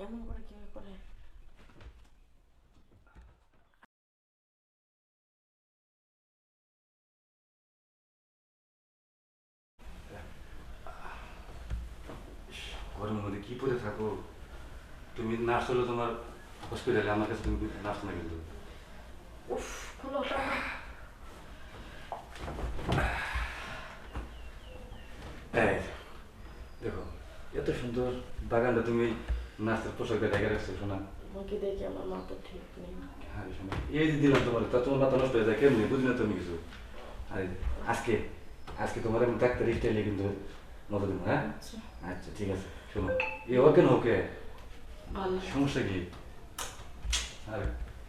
এমন করে কি করে? ঘরের মধ্যে কি পরে থাকো? তুমি নার্স হলে তোমার হসপিটালে আমার কাছে তুমি নার্স না কিন্তু। উফ, খুলো ওটা। এই দেখো, এত সুন্দর বাগানটা তুমি নার্সের পোশাকটা ঢেকে রাখছো শোনা। আমাকে দেখে আমার মাথা ঠিক নেই। আরে শোনা, এই যে দিলাম তোমার, তা তোমার মাথা নষ্ট হয়ে যায় কেমনি? বুঝি না তুমি কিছু। আরে আজকে আজকে তোমার আমি ডাক্তার স্টাইলে কিন্তু মজা দেবো, হ্যাঁ? আচ্ছা, আচ্ছা ঠিক আছে, শোনো, এ ওকে না ওকে ভালো। সমস্যা কি? আরে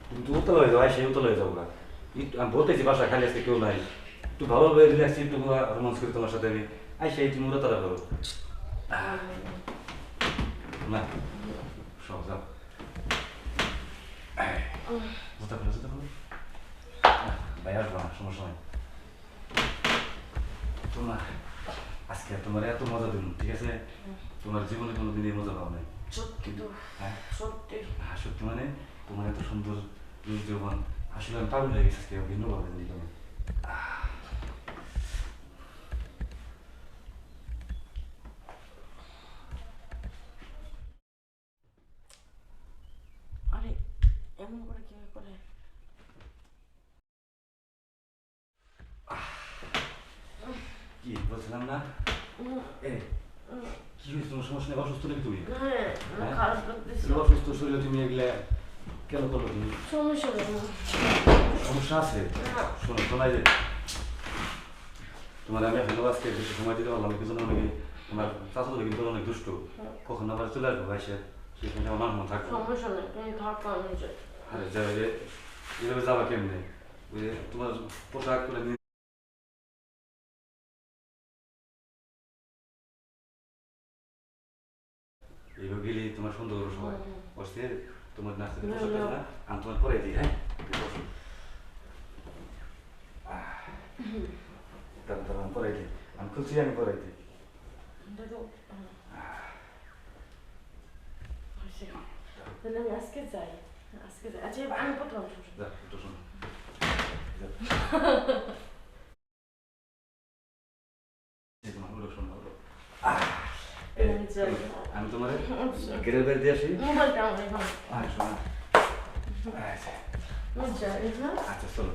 তুমি তো উতলা হয়ে যাও, আই সেই উতলা হয়ে যাবো না। একটু আমি বলতেছি বাসা খালি আজকে কেউ নাই, একটু ভালোভাবে রিল্যাক্স, একটু রোমান্স করি তোমার সাথে আমি। আই সেই তুমি উড়াতারা করো না, সব যাও। জুতা খুলো, জুতা খুলো। ভাই আসবো না, সমস্যা নাই। তোমার আজকে তোমার এত মজা দিন, ঠিক আছে? তোমার জীবনে কোনোদিন এই মজা পাও নাই। সত্যি তো, হ্যাঁ সত্যি। হ্যাঁ সত্যি, মানে তোমার এত সুন্দর জীবন, আসলে আমি পাগল হয়ে গেছি আজকে ভিন্নভাবে জানি তুমি। আরে এমন করে কি করে? কি বলছিলাম না? উম, এ উম, কি হয়েছে তোমার? সমস্যা নেই? অসুস্থ নাকি তুমি? হ্যাঁ, আমার হ্যাঁ? খারাপ লাগতেছে। তুমি অসুস্থ শরীরে তুমি এগুলা কেন করলো তুমি? সমস্যা নেই না। সমস্যা আছে? শোনো শোনাই যে তোমার আমি এখন আজকে বেশি সময় দিতে পারলাম কিছু না, অনেকে তোমার চাচাতো কিন্তু অনেক দুষ্ট, কখন আবার চলে আসবো ভাই সে, সেই সময় আমার মন থাকবো। সমস্যা নেই, তুমি থাকো, আমি যাই। আরে যাবে রে, এভাবে যাবা কেমনে? ওই যে তোমার পোশাক করে নিয়ে এইভাবে গেলে তোমার সুন্দর করে সবাই বসতে, তোমার নাচতে পোশাক আছে না, আমি তোমার পরে দিই, হ্যাঁ? বসো। তারপর তারপর আমি পরে দিই, আমি খুলছি, আমি পরে দিই। দেখো, হয়েছে। তাহলে আমি আজকে যাই, আজকে যাই। আচ্ছা, আমি প্রথম যা একটু শোনো, যা। এই তোমার হলো, শোনো হলো। আমি তোমার গেরের বাইরে দিয়ে আসি। মোবাইলটা আমার এখন। শোনো, আমি যাই, হ্যাঁ। আচ্ছা চলো।